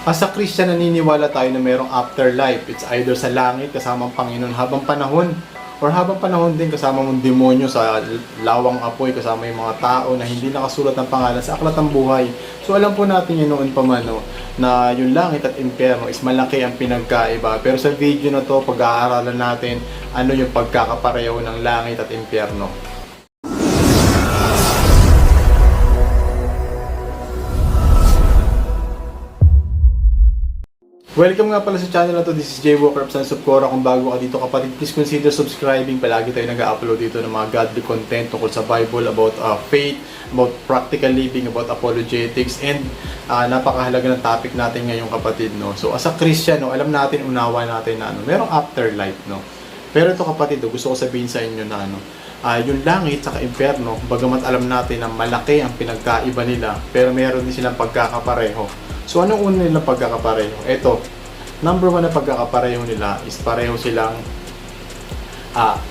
As a Christian, naniniwala tayo na mayroong afterlife. It's either sa langit kasama ang Panginoon habang panahon, or habang panahon din kasama mong demonyo sa lawang apoy, kasama yung mga tao na hindi nakasulat ng pangalan sa aklat ng buhay. So alam po natin yun noon pa man, no, na yung langit at impyerno is malaki ang pinagkaiba. Pero sa video na to, pag-aaralan natin ano yung pagkakapareho ng langit at impyerno. Welcome nga pala sa channel na to. This is Jay Walker of Sons of Korah. Kung bago ka dito kapatid, please consider subscribing. Palagi tayo nag-upload dito ng mga godly content tungkol sa Bible, about faith, about practical living, about apologetics, and napakahalaga ng topic natin ngayon kapatid, no. So as a Christian, no, alam natin, unawa natin na merong afterlife, no. Pero ito kapatid, gusto ko sabihin sa inyo na yung langit sa impyerno, bagamat alam natin na malaki ang pinagkaiba nila, pero meron din silang pagkakapareho. So anong una nilang pagkakapareho? Ito, number one na pagkakapareho nila is pareho silang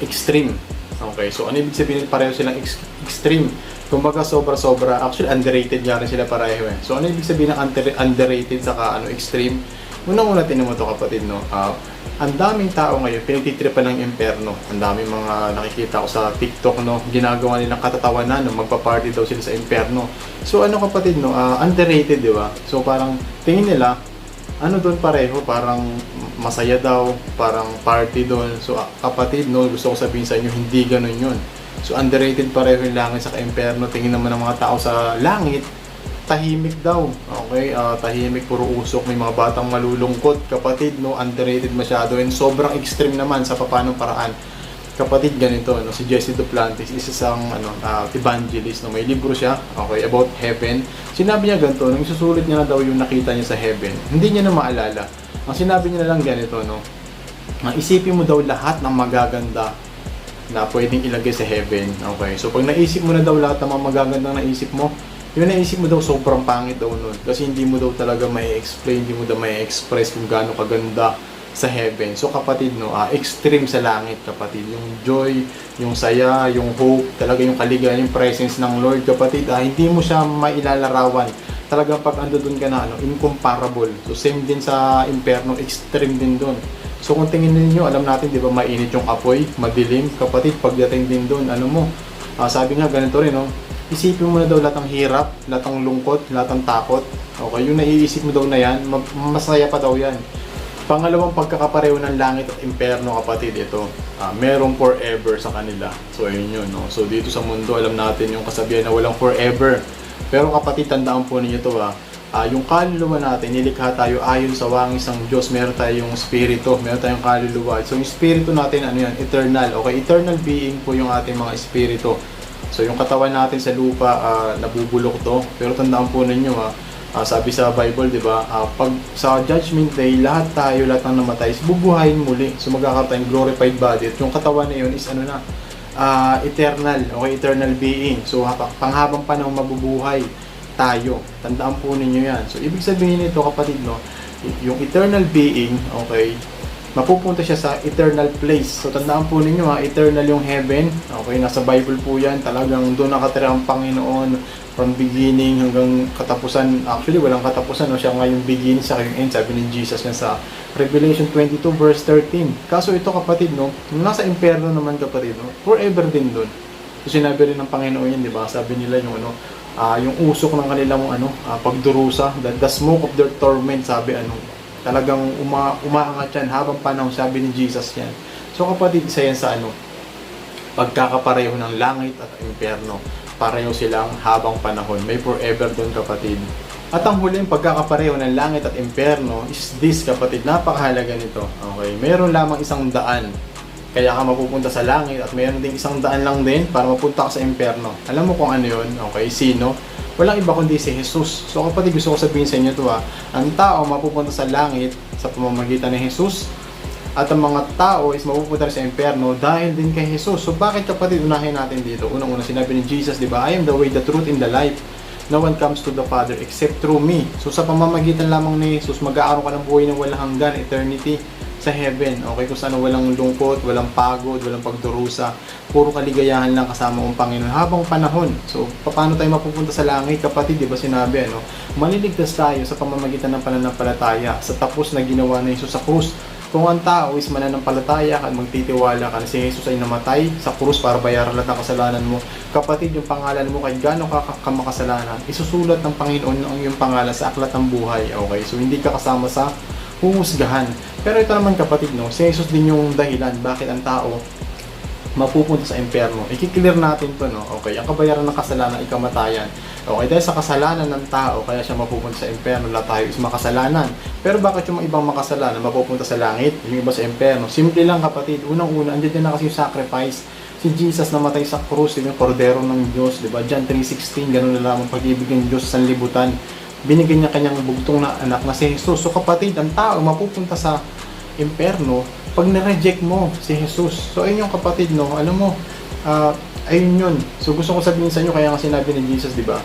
extreme. Okay, so ano ibig sabihin pareho silang extreme? Kumbaga sobra-sobra, actually underrated nga rin sila pareho eh. So ano ibig sabihin ng underrated saka extreme? Unang-una tinan mo to kapatid, no? Ang daming tao ngayon pinagtitripan ng impyerno. Ang daming mga nakikita ko sa TikTok, no, ginagawa nilang katatawanan, no, magpa-party daw sila sa impyerno. So ano kapatid, no, underrated, di ba? So parang tingin nila ano doon pareho, parang masaya daw, parang party doon. So kapatid, no, gusto ko sabihin sa inyo, hindi ganoon 'yun. So underrated pareho yung langit sa impyerno. Tingin naman ng mga tao sa langit, tahimik daw. Okay, tahimik, puro usok, may mga batang malulungkot. Kapatid, no, underrated masyado, and sobrang extreme naman sa papanong paraan. Kapatid, ganito, no, si Jesse Duplantis, isa isang evangelist, no, may libro siya, okay, about heaven. Sinabi niya ganito, nung isusulit niya na daw yung nakita niya sa heaven, hindi niya na maalala. Ang sinabi niya na lang ganito, no, isipin mo daw lahat ng magaganda na pwedeng ilagay sa heaven. Okay, so pag naisip mo na daw lahat ng mga magagandang naisip mo, yung naisip mo daw sobrang pangit daw nun. Kasi hindi mo daw talaga may explain, hindi mo daw may express kung gaano kaganda sa heaven. So kapatid, no, extreme sa langit kapatid. Yung joy, yung saya, yung hope, talaga yung kaligayahan, yung presence ng Lord kapatid. Hindi mo siya mailalarawan. Talagang pag ando dun ka na, incomparable. So same din sa impyerno, extreme din dun. So kung tingin niyo, alam natin, di ba, mainit yung apoy, madilim. Kapatid, pagdating din dun, sabi nga ganito rin, no, isipin mo na daw lahat ng hirap, lahat ng lungkot, lahat ng takot. Okay, yung naiisip mo daw na yan, masaya pa daw yan. Pangalawang pagkakapareho ng langit at impyerno kapatid, ito, merong forever sa kanila. So ayun yun, no? So dito sa mundo, alam natin yung kasabihan na walang forever. Pero kapatid, tandaan po ninyo ito, yung kaluluwa natin, nilikha tayo ayon sa wangis ng Diyos. Meron tayong spirito, meron tayong kaluluwa. So yung spirito natin, eternal. Okay, eternal being po yung ating mga spirito. So yung katawan natin sa lupa, nabubulok to. Pero tandaan po ninyo, sabi sa Bible, di ba, pag sa judgment day, lahat ng namatay is bubuhayin muli. So magkakaroon tayong glorified body. At yung katawan na yun is eternal, okay, eternal being. So panghabang panahon mabubuhay tayo. Tandaan po ninyo yan. So ibig sabihin nito kapatid, no, yung eternal being, okay, mapupunta siya sa eternal place. So tandaan po ninyo, eternal yung heaven. Okay, nasa Bible po yan. Talagang doon nakatira ang Panginoon from beginning hanggang katapusan. Actually, walang katapusan, no? Siya nga yung beginning sa yung end. Sabi ni Jesus yan sa Revelation 22 verse 13. Kaso ito kapatid, no, nasa impyerno naman kapatid, no, forever din doon. So sinabi rin ng Panginoon yan, di ba? Sabi nila yung yung usok ng kanilang pagdurusa, the smoke of their torment, sabi talagang umaangat yan habang panahon, sabi ni Jesus yan. So kapatid, isa yan sa pagkakapareho ng langit at impyerno. Pareho silang habang panahon. May forever doon kapatid. At ang huling pagkakapareho ng langit at impyerno is this kapatid. Napakahalaga nito. Okay, meron lamang isang daan kaya ka mapupunta sa langit, at meron ding isang daan lang din para mapunta ka sa impyerno. Alam mo kung ano yun? Okay, sino? Walang iba kundi si Jesus. So kapatid, gusto ko sabihin sa inyo ito, ang tao mapupunta sa langit sa pamamagitan ni Jesus, at ang mga tao is mapupunta sa impyerno dahil din kay Jesus. So bakit kapatid, unahin natin dito? Unang-una sinabi ni Jesus, di ba, I am the way, the truth, and the life. No one comes to the Father except through me. So sa pamamagitan lamang ni Jesus, mag-aaroon ka ng buhay ng walang hanggan, eternity, sa heaven, okay? Kung saan walang lungkot, walang pagod, walang pagdurusa, puro kaligayahan lang kasama ang Panginoon habang panahon. So, paano tayo mapupunta sa langit, kapatid? Di ba sinabi, ano? Maliligtas tayo sa pamamagitan ng pananampalataya sa tapos na ginawa ng Jesus sa krus. Kung ang tao is mananampalataya at magtitiwala ka na si Jesus ay namatay sa krus para bayaran lahat ng kasalanan mo, kapatid, yung pangalan mo kahit gaano ka makasalanan, isusulat ng Panginoon ang iyong pangalan sa aklat ng buhay, okay? So, hindi ka kasama sa humusgahan. Pero ito naman, kapatid, no, si Jesus din yung dahilan bakit ang tao mapupunta sa impyerno. I-clear natin to, no? Okay, ang kabayaran ng kasalanan ay kamatayan. Okay, dahil sa kasalanan ng tao, kaya siya mapupunta sa impyerno. Lahat tayo is makasalanan. Pero bakit yung mga ibang makasalanan mapupunta sa langit, yung iba sa impyerno? Simple lang, kapatid. Unang-una, andyan din na kasi yung sacrifice. Si Jesus namatay sa krus, yung kordero ng Diyos, di ba? John 3:16, ganun na lamang pag-ibig ng Diyos sa sanlibutan. Binigyan niya kanyang bugtong na anak na si Jesus. So, kapatid, ang tao mapupunta sa impyerno pag na-reject mo si Jesus. So, ayun yung kapatid, no? Alam mo, ayun yun. So, gusto ko sabihin sa inyo, kaya nga sinabi ni Jesus, di ba?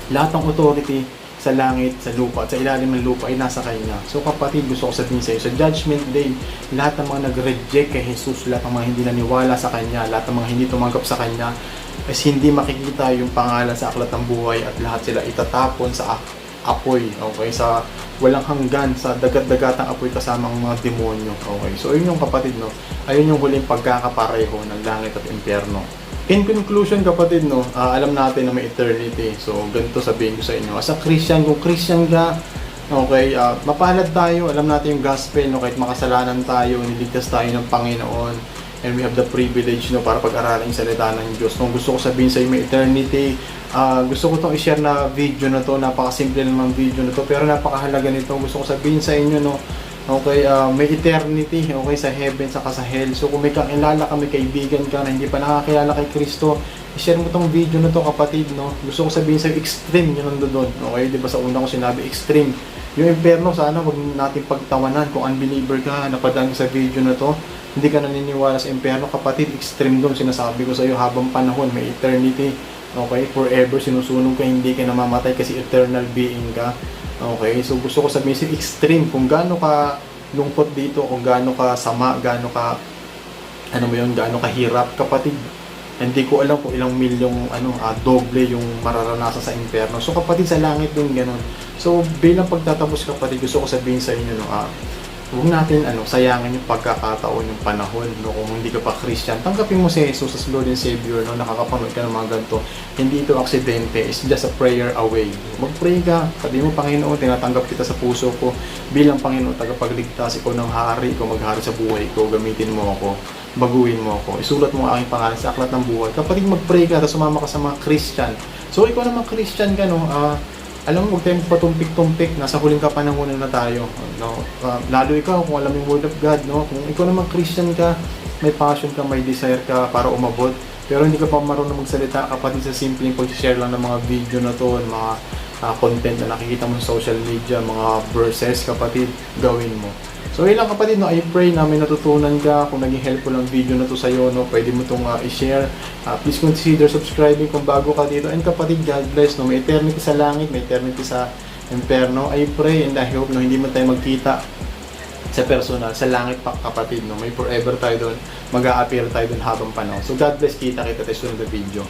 Lahat ng authority sa langit, sa lupa, at sa ilalim ng lupa ay nasa kanya. So, kapatid, gusto ko sabihin sa iyo, sa Judgment Day, lahat ng mga nag-reject kay Jesus, lahat ng mga hindi naniwala sa kanya, lahat ng mga hindi tumanggap sa kanya, is hindi makikita yung pangalan sa aklat ng buhay at lahat sila itatapon sa apoy, okay? Sa walang hanggan, sa dagat-dagatang apoy kasama ang mga demonyo, okay? So, ayun yung kapatid, no? Ayun yung huling pagkakapareho ng langit at impyerno. In conclusion, kapatid, no, alam natin na may eternity. So, ganito sabihin ko sa inyo. As a Christian, kung Christian ka, okay, mapalad tayo. Alam natin yung gospel, no, kahit makasalanan tayo, niligtas tayo ng Panginoon. And we have the privilege, no, para pag-aralan yung salita ng Diyos. Kung gusto ko sabihin sa inyo may eternity, gusto ko itong i-share na video na to. Napakasimple lang ng video na to, pero napakahalaga nito. Gusto ko sabihin sa inyo, no, okay, may eternity, okay, sa heaven, saka sa hell. So, kung may kakilala ka, may kaibigan ka na hindi pa nakakilala kay Kristo, i-share mo itong video na to, kapatid, no. Gusto ko sabihin sa iyo, extreme yun nandun, okay? Diba sa una ko sinabi, extreme. Yung impyerno, sana wag natin pagtawanan. Kung unbeliever ka, napadaan sa video na to, hindi ka naniniwala sa impyerno, kapatid, extreme doon. Sinasabi ko sa iyo, habang panahon, may eternity, okay? Forever, sinusunog ka, hindi ka namamatay kasi eternal being ka, okay? So, gusto ko sabihin sa extreme, kung gaano ka lungkot dito, kung gaano ka sama, gaano ka, ano mo yun, gaano ka hirap, kapatid, hindi ko alam kung ilang milyong, doble yung mararanasan sa impyerno. So, kapatid, sa langit din, ganun. So, bilang pagtatapos, kapatid, gusto ko sabihin sa inyo, no, huwag natin sayangin yung pagkakataon, yung panahon, no? Kung hindi ka pa Christian, tanggapin mo si Jesus as Lord and Savior, no? Nakakapanood ka ng mga ganito. Hindi ito aksidente, it's just a prayer away. Mag-pray ka, sabihin mo, Panginoon, tinatanggap kita sa puso ko bilang Panginoon, tagapagligtas, ikaw ng hari, ikaw maghari sa buhay ko, gamitin mo ako, baguhin mo ako, isulat mo ang aking pangalan sa aklat ng buhay. Kapatid, mag-pray ka, tapos sumama ka sa mga Christian. So, ikaw naman Christian ka, no? Alam mo, huwag tayong patumpik-tumpik, nasa huling kapanahonan na tayo, no? Lalo ikaw, kung alam yung Word of God, no? Kung ikaw naman Christian ka, may passion ka, may desire ka para umabot, pero hindi ka pa marunong magsalita, kapatid, sa simpleng pag-share lang ng mga video na to, mga content na nakikita mo sa social media, mga verses, kapatid, gawin mo. So, yun lang, kapatid, no? I pray na may natutunan ka. Kung naging helpful ang video na to sa'yo, no? Pwede mo itong i-share. Please consider subscribing kung bago ka dito. And kapatid, God bless, no? May eternity sa langit, may eternity sa impyerno. I pray and I hope, no, hindi man tayo magkita sa personal, sa langit pa, kapatid, no? May forever tayo doon, mag-a-appear tayo doon habang panahon. So, God bless, kita tayo sunod na video.